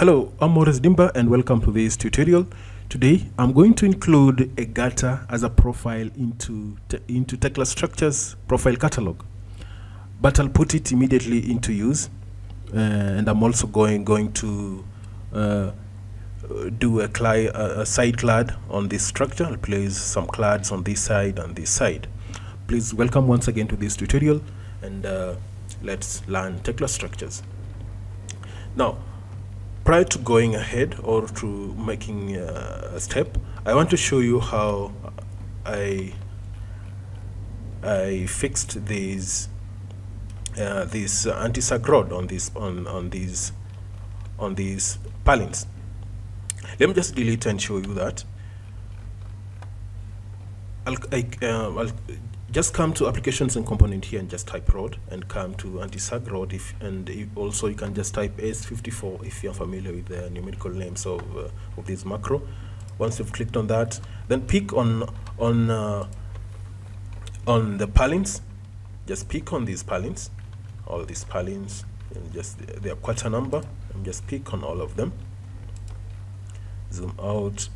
Hello, I'm Maurice Dimba and welcome to this tutorial. Today I'm going to include a gutter as a profile into Tekla Structures profile catalog, but I'll put it immediately into use, and I'm also going to do a side clad on this structure. I'll place some clads on this side and this side. Please welcome once again to this tutorial, and let's learn Tekla Structures. Now, prior to going ahead or to making a step, I want to show you how I fixed this anti-sag rod on these purlins. Let me just delete and show you that. I'll just come to applications and component here and just type rod and come to anti-sag rod, also you can just type S54 if you're familiar with the numerical names of this macro. Once you've clicked on that, then pick on the purlins. Just pick on these purlins, all these purlins, and just their quarter number, and just pick on all of them. Zoom out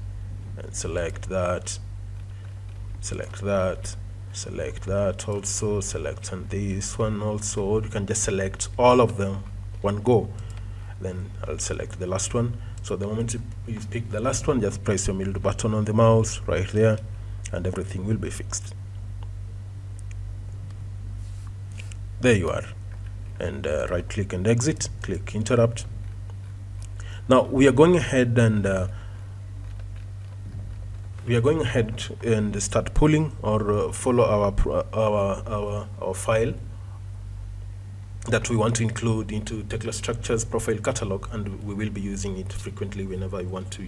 and select that, select that, select that also, select on this one also, or you can just select all of them one go. Then I'll select the last one. So the moment you pick the last one, just press your middle button on the mouse right there and everything will be fixed. There you are. And right click and exit, click interrupt. Now we are going ahead and start pulling or follow our file that we want to include into Tekla Structures profile catalog, and we will be using it frequently whenever we want to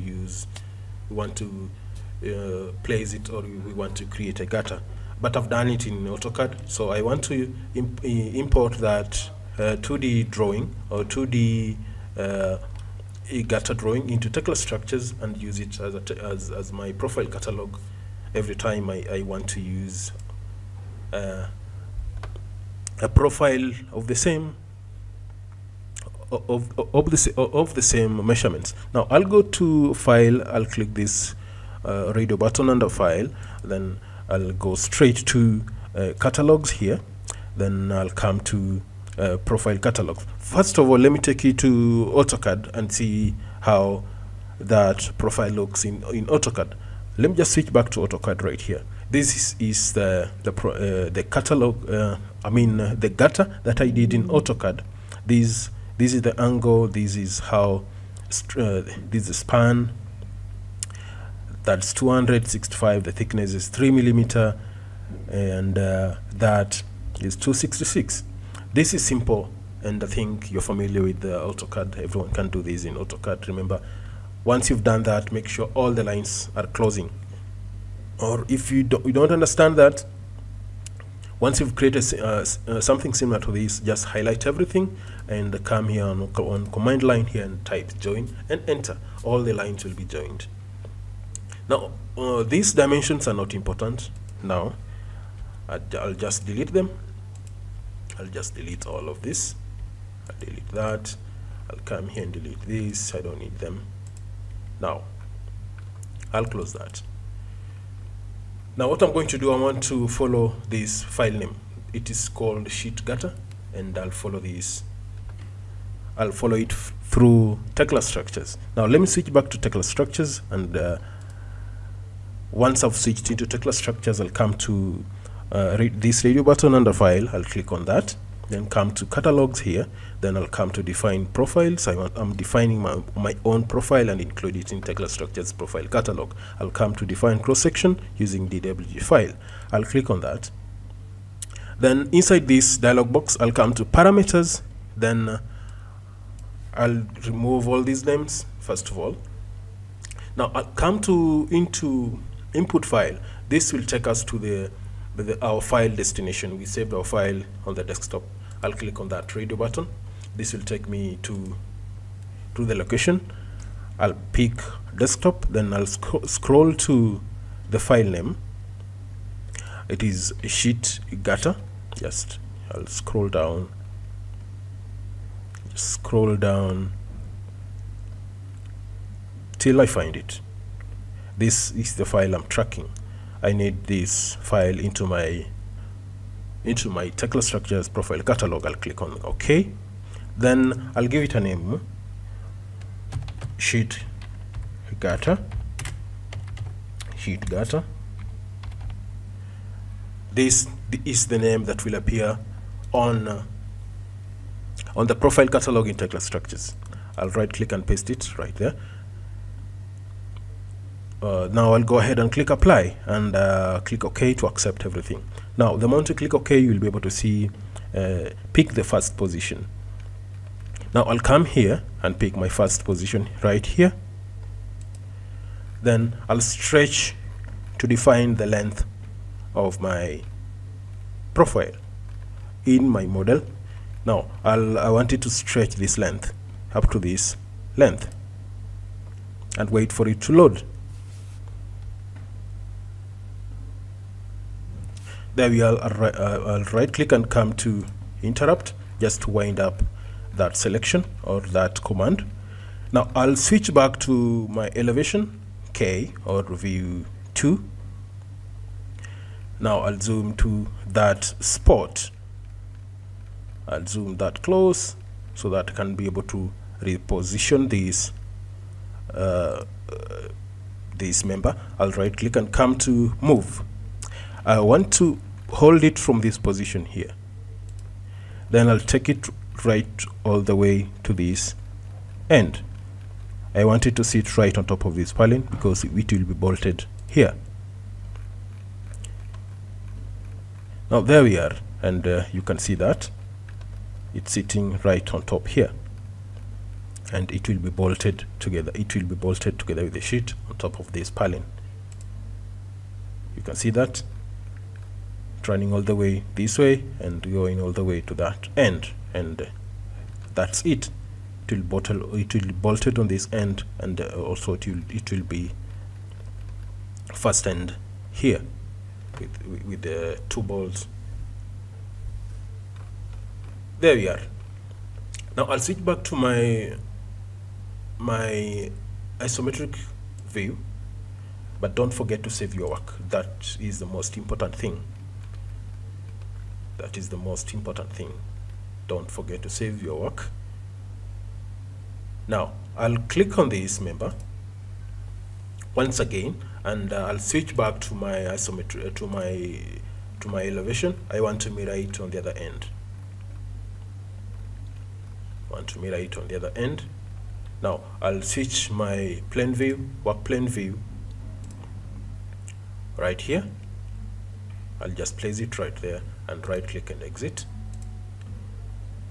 place it, or we want to create a gutter. But I've done it in AutoCAD, so I want to import that 2D drawing or 2D gutter drawing into Tekla Structures and use it as my profile catalog every time I want to use a profile of the same measurements. Now I'll go to File, I'll click this radio button under File, then I'll go straight to Catalogs here, then I'll come to profile catalog. First of all, let me take you to AutoCAD and see how that profile looks in AutoCAD. Let me just switch back to AutoCAD right here. This is the catalog, the gutter that I did in AutoCAD. This is the angle, this is how this is span, that's 265, the thickness is 3 millimeter, and that is 266. This is simple, and I think you're familiar with the AutoCAD. Everyone can do this in AutoCAD. Remember, once you've done that, make sure all the lines are closing. Or if you don't understand that, once you've created something similar to this, just highlight everything and come here on command line here and type join and enter. All the lines will be joined. Now, these dimensions are not important. Now, I'll just delete them. I'll just delete all of this. I'll delete that. I'll come here and delete this. I don't need them. Now, I'll close that. Now, what I'm going to do, I want to follow this file name. It is called sheet gutter, and I'll follow this. I'll follow it through Tekla Structures. Now, let me switch back to Tekla Structures, and once I've switched into Tekla Structures, I'll come to this radio button under File. I'll click on that, then come to Catalogs here, then I'll come to Define Profiles. I'm defining my own profile and include it in Tekla Structures profile catalog. I'll come to Define Cross Section using DWG file. I'll click on that. Then inside this dialog box, I'll come to Parameters. Then I'll remove all these names first of all. Now I'll come into Input File. This will take us to our file destination. We saved our file on the desktop. I'll click on that radio button. This will take me to the location. I'll pick desktop, then I'll scroll to the file name. It is sheet gutter. I'll scroll down till I find it. This is the file I'm tracking. I need this file into my Tekla structures profile catalog. I'll click on OK. Then I'll give it a name, sheet gutter. This is the name that will appear on the profile catalog in Tekla structures. I'll right click and paste it right there. Now I'll go ahead and click apply and click OK to accept everything. Now the moment you click OK, you'll be able to see pick the first position. Now I'll come here and pick my first position right here. Then I'll stretch to define the length of my profile in my model. Now I want it to stretch this length up to this length and wait for it to load. There we are. I'll right click and come to interrupt just to wind up that selection or that command. Now I'll switch back to my elevation K or view 2. Now I'll zoom to that spot. I'll zoom that close so that I can be able to reposition this member. I'll right click and come to move. I want to hold it from this position here. Then I'll take it right all the way to this end. I want it to sit right on top of this purlin because it will be bolted here. Now there we are, and you can see that it's sitting right on top here, and it will be bolted together. It will be bolted together with the sheet on top of this purlin. You can see that running all the way this way and going all the way to that end, and that's it. It will be bolted on this end, and also it will be fastened here with the 2 bolts. There we are. Now I'll switch back to my isometric view, but don't forget to save your work. That is the most important thing. That is the most important thing. Don't forget to save your work. Now I'll click on this member once again, and I'll switch back to my isometry to my elevation. I want to mirror it on the other end. Now I'll switch my plane view, work plane view right here. I'll just place it right there and right click and exit.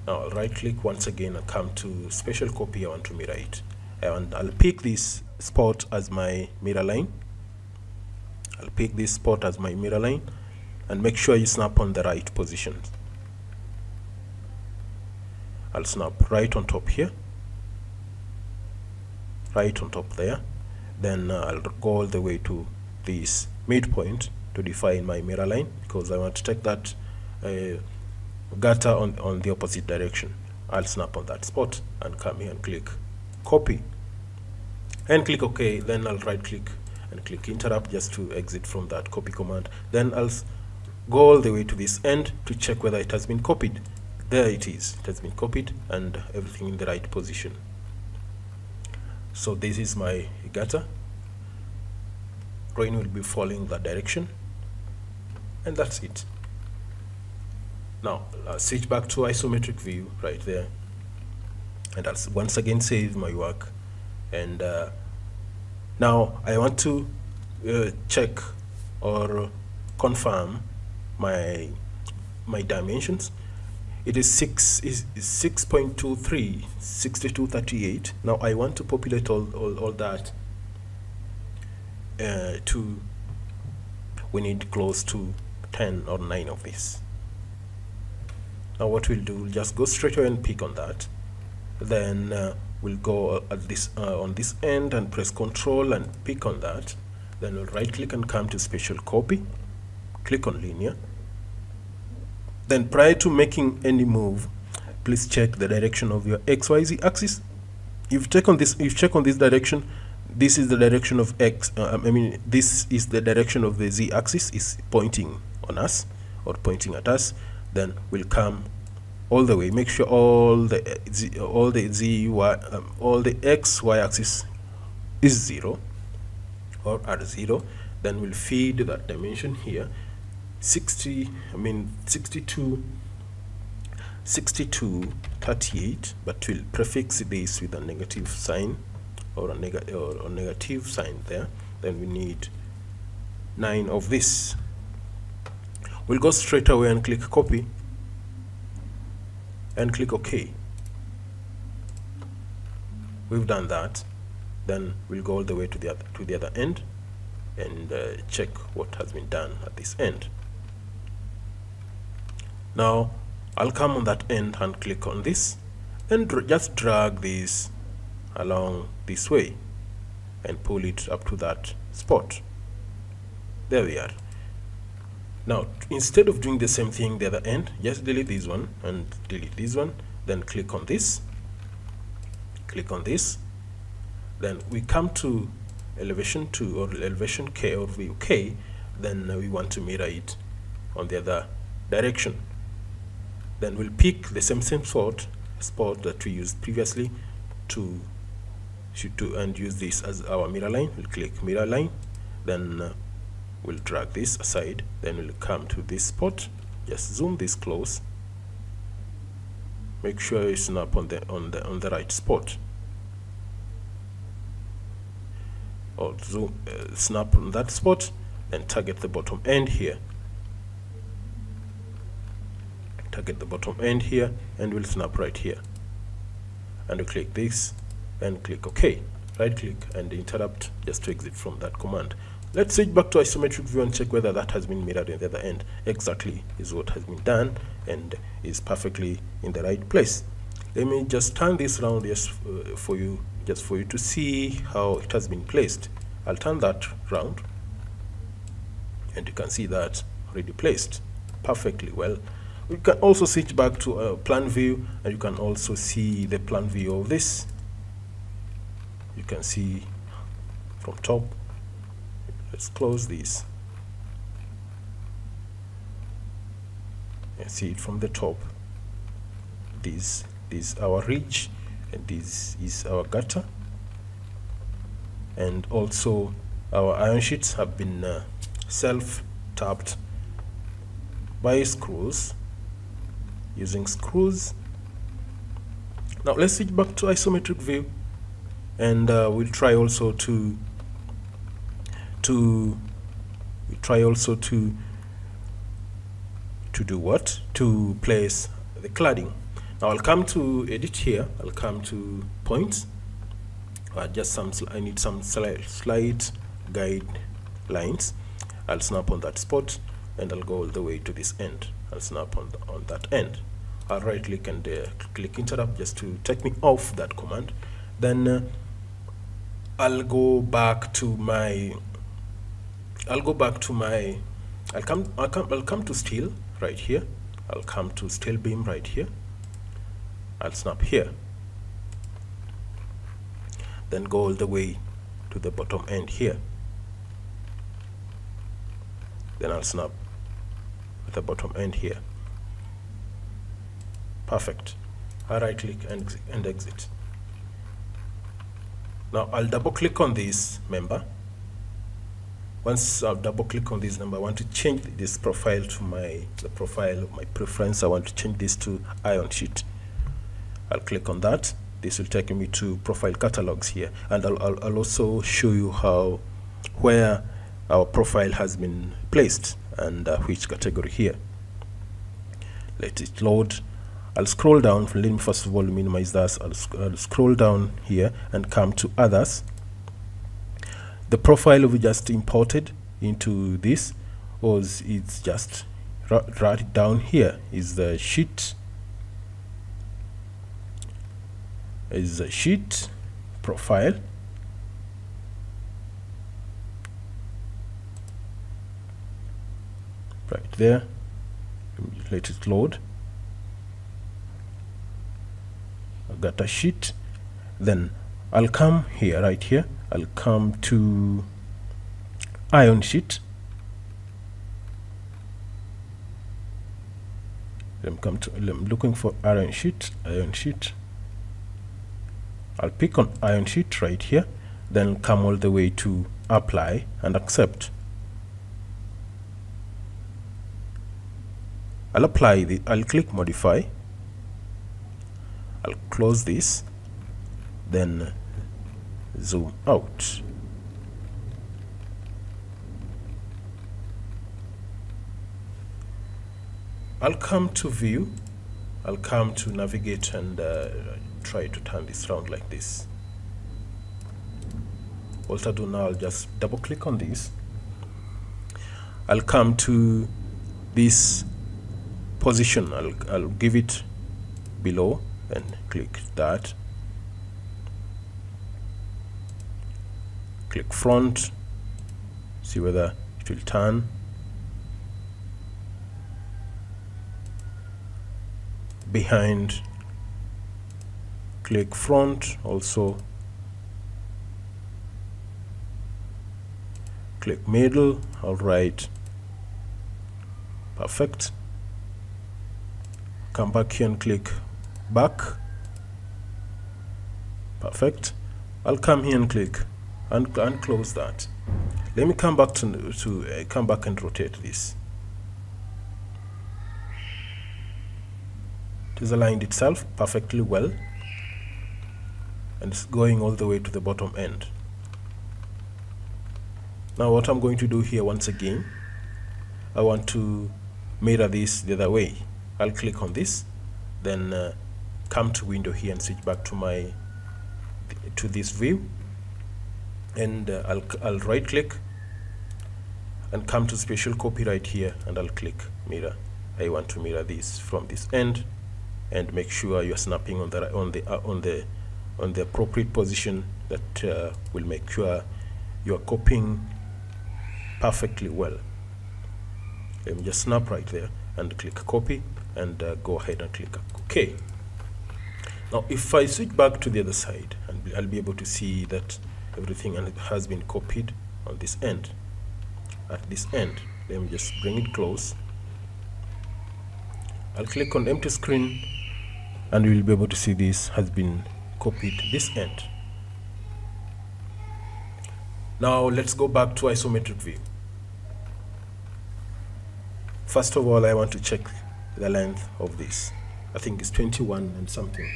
Now I'll right click once again and come to special copy. I want to mirror it, and I'll pick this spot as my mirror line. And make sure you snap on the right position. I'll snap right on top here, right on top there. Then I'll go all the way to this midpoint to define my mirror line, because I want to take that gutter on the opposite direction. I'll snap on that spot and come here and click copy and click OK. Then I'll right click and click interrupt just to exit from that copy command. Then I'll go all the way to this end to check whether it has been copied. There it is. It has been copied and everything in the right position. So this is my gutter. Rain will be following that direction, and that's it. Now I'll switch back to isometric view right there, and I'll once again save my work. And now I want to check or confirm my dimensions. It is 6.23 6238. Now I want to populate all that to, we need close to 10 or 9 of this. Now what we'll do, we'll just go straight away and pick on that. Then we'll go at this on this end and press Control and pick on that. Then we'll right click and come to special copy, click on linear. Then prior to making any move, please check the direction of your XYZ axis. If you check on this direction, this is the direction of X, this is the direction of the Z axis is pointing on us or pointing at us, then we'll come all the way, make sure all the X, Y axis is 0 or are 0, then we'll feed that dimension here 62 38, but we'll prefix this with a negative sign or a negative sign there. Then we need 9 of this. We'll go straight away and click copy and click OK. We've done that. Then we'll go all the way to the other end and check what has been done at this end. Now I'll come on that end and click on this and just drag this along this way and pull it up to that spot. There we are. Now instead of doing the same thing the other end, just delete this one and delete this one, then click on this, then we come to elevation 2 or elevation K or view K, then we want to mirror it on the other direction. Then we'll pick the same spot that we used previously and use this as our mirror line. We'll click mirror line, then we'll drag this aside, then we'll come to this spot, just zoom this close, make sure you snap on the right spot, or zoom snap on that spot, then target the bottom end here, and we'll snap right here, and we click this and click OK. Right click and interrupt just to exit from that command. Let's switch back to isometric view and check whether that has been mirrored in the other end. Exactly is what has been done and is perfectly in the right place. Let me just turn this around just for you to see how it has been placed. I'll turn that round and you can see that already placed perfectly well. We can also switch back to a plan view and you can also see the plan view of this. You can see from top. Let's close this and see it from the top. This is our ridge and this is our gutter, and also our iron sheets have been self-tapped by screws, using screws. Now let's switch back to isometric view and we'll try also to do what? To place the cladding. Now I'll come to edit here, I'll come to points, I need some slight guide lines. I'll snap on that spot and I'll go all the way to this end. I'll snap on that end. I'll right click and click interrupt just to take me off that command. Then I'll come to steel right here. I'll come to steel beam right here. I'll snap here. Then go all the way to the bottom end here. Then I'll snap at the bottom end here. Perfect. I'll right click and exit. Now I'll double click on this member. Once I've double click on this number, I want to change this profile to the profile of my preference. I want to change this to iron sheet. I'll click on that. This will take me to profile catalogs here, and I'll also show you where our profile has been placed and which category here. Let it load. I'll scroll down. Let me first of all minimize that. I'll scroll down here and come to others. The profile we just imported into this it's just right down here is the sheet. Is the sheet profile. Right there. Let it load. I've got a sheet. Then I'll come here, right here, I'll come to iron sheet. I'm looking for iron sheet. I'll pick on iron sheet right here, then come all the way to apply and accept. I'll click modify. I'll close this, then zoom out. I'll come to view, I'll come to navigate and try to turn this around like this. What I'll do now, I'll just double click on this. I'll come to this position, I'll give it below and click that. Click front, see whether it will turn. Behind, click front also. Click middle, all right, perfect. Come back here and click back, perfect. I'll come here and click and close that. Let me come back come back and rotate this. It is aligned itself perfectly well, and it's going all the way to the bottom end. Now what I'm going to do here, once again, I want to mirror this the other way. I'll click on this, then come to window here and switch back to this view, and I'll right click and come to special copy right here, and I'll click mirror. I want to mirror this from this end, and make sure you're snapping on the appropriate position that will make sure you are copying perfectly well. Let me just snap right there and click copy, and go ahead and click OK. Now if I switch back to the other side, and I'll be able to see that everything has been copied on this end. At this end, let me just bring it close. I'll click on empty screen, and you will be able to see this has been copied this end. Now let's go back to isometric view. First of all, I want to check the length of this. I think it's 21 and something.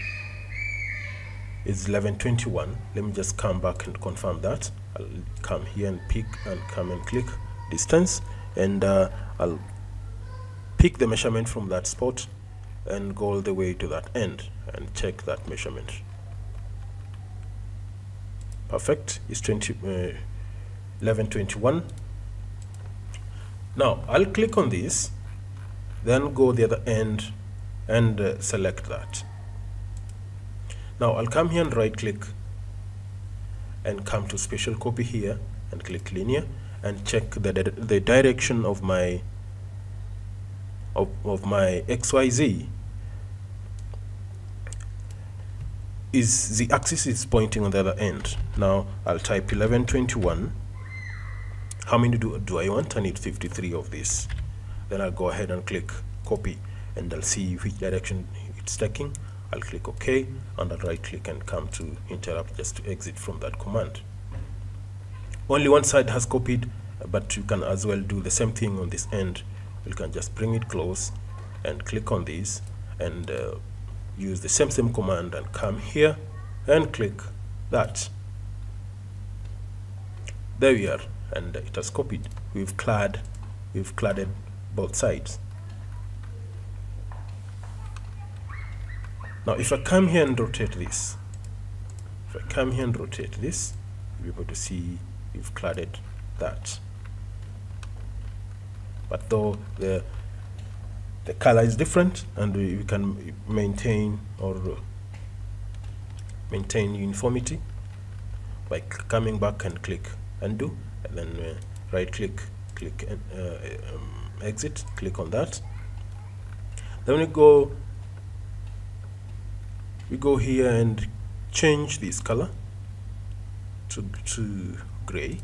It's 1121. Let me just come back and confirm that. I'll come here and pick and come and click distance, and I'll pick the measurement from that spot and go all the way to that end and check that measurement. Perfect. It's 1121. Now I'll click on this, then go the other end and select that. Now I'll come here and right click and come to special copy here and click linear and check the direction of my XYZ. Is the axis is pointing on the other end. Now I'll type 1121. How many do I want? I need 53 of this. Then I'll go ahead and click copy, and I'll see which direction it's taking. I'll click OK, and I'll right click and come to interrupt just to exit from that command. Only one side has copied, but you can as well do the same thing on this end. You can just bring it close and click on this and use the same command and come here and click that. There we are, and it has copied. We've cladded both sides. Now if I come here and rotate this, you'll be able to see we've cladded that. But though the color is different, and we can maintain uniformity by coming back and click undo, and then right click exit, click on that. Then we go here and change this color to gray,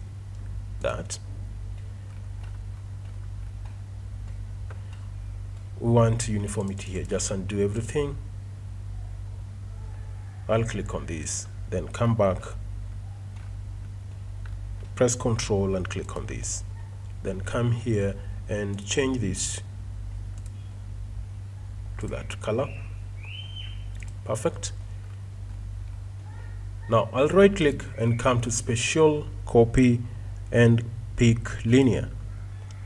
that. We want uniformity here. Just undo everything. I'll click on this, then come back, press Ctrl and click on this, then come here and change this to that color. Perfect. Now I'll right click and come to Special, Copy and pick Linear.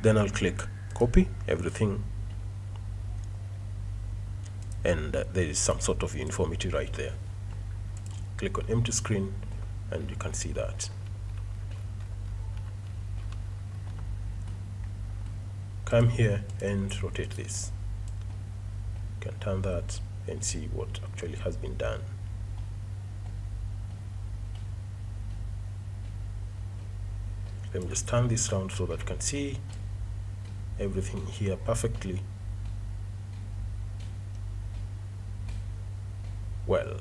Then I'll click Copy everything, and there is some sort of uniformity right there. Click on empty screen and you can see that. Come here and rotate this. You can turn that and see what actually has been done. Let me just turn this around so that you can see everything here perfectly well.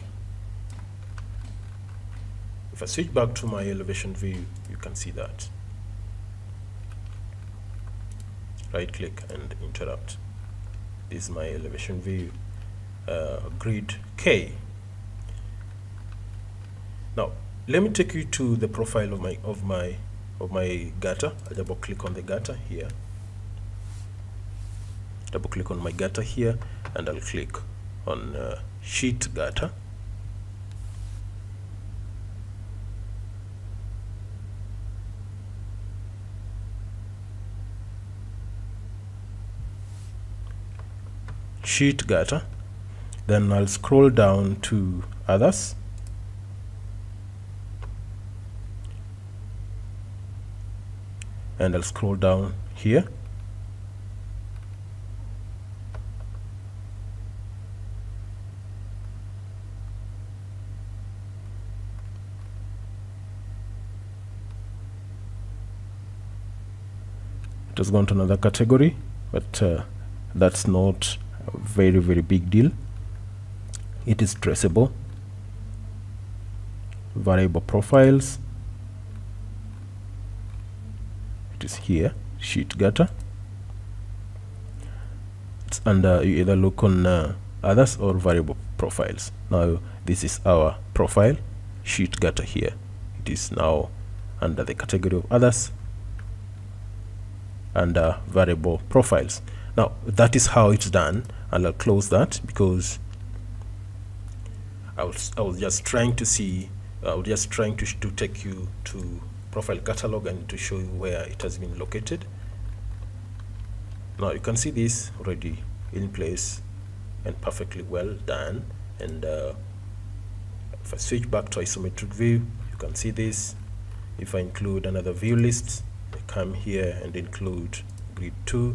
If I switch back to my elevation view, you can see that. Right click and interrupt. This is my elevation view, grid K. Now let me take you to the profile of my gutter. I double click on the gutter here. Double click on my gutter here, and I'll click on sheet gutter. Sheet gutter. Then I'll scroll down to others. And I'll scroll down here. It has gone to another category, but that's not a very big deal. It is traceable. Variable profiles. It is here, sheet gutter. It's under, you either look on others or variable profiles. Now this is our profile, sheet gutter here. It is now under the category of others, under variable profiles. Now that is how it's done, and I'll close that because I was just trying to see, to take you to profile catalog and to show you where it has been located. Now you can see this already in place and perfectly well done. And if I switch back to isometric view, you can see this. If I include another view list, I come here and include grid 2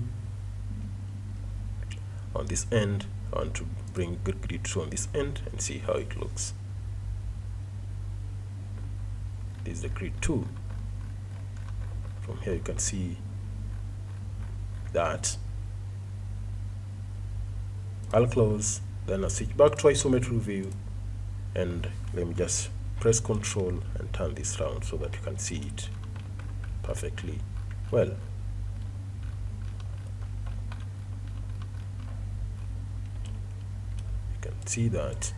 on this end. I want to bring grid 2 on this end and see how it looks. This is the grid 2. From here you can see that. I'll close, then I'll switch back to isometric view, and let me just press Ctrl and turn this around so that you can see it perfectly well. You can see that.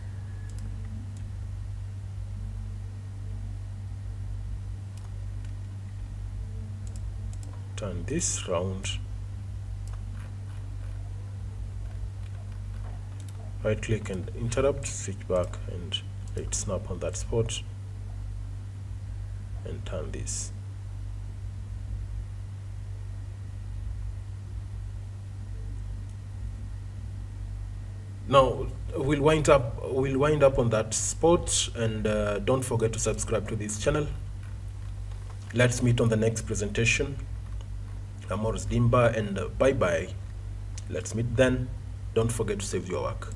Turn this round, right click and interrupt, switch back and let snap on that spot and turn this. Now we'll wind up on that spot, and don't forget to subscribe to this channel. Let's meet on the next presentation. I'm Morris Dimba, and bye bye. Let's meet then. Don't forget to save your work.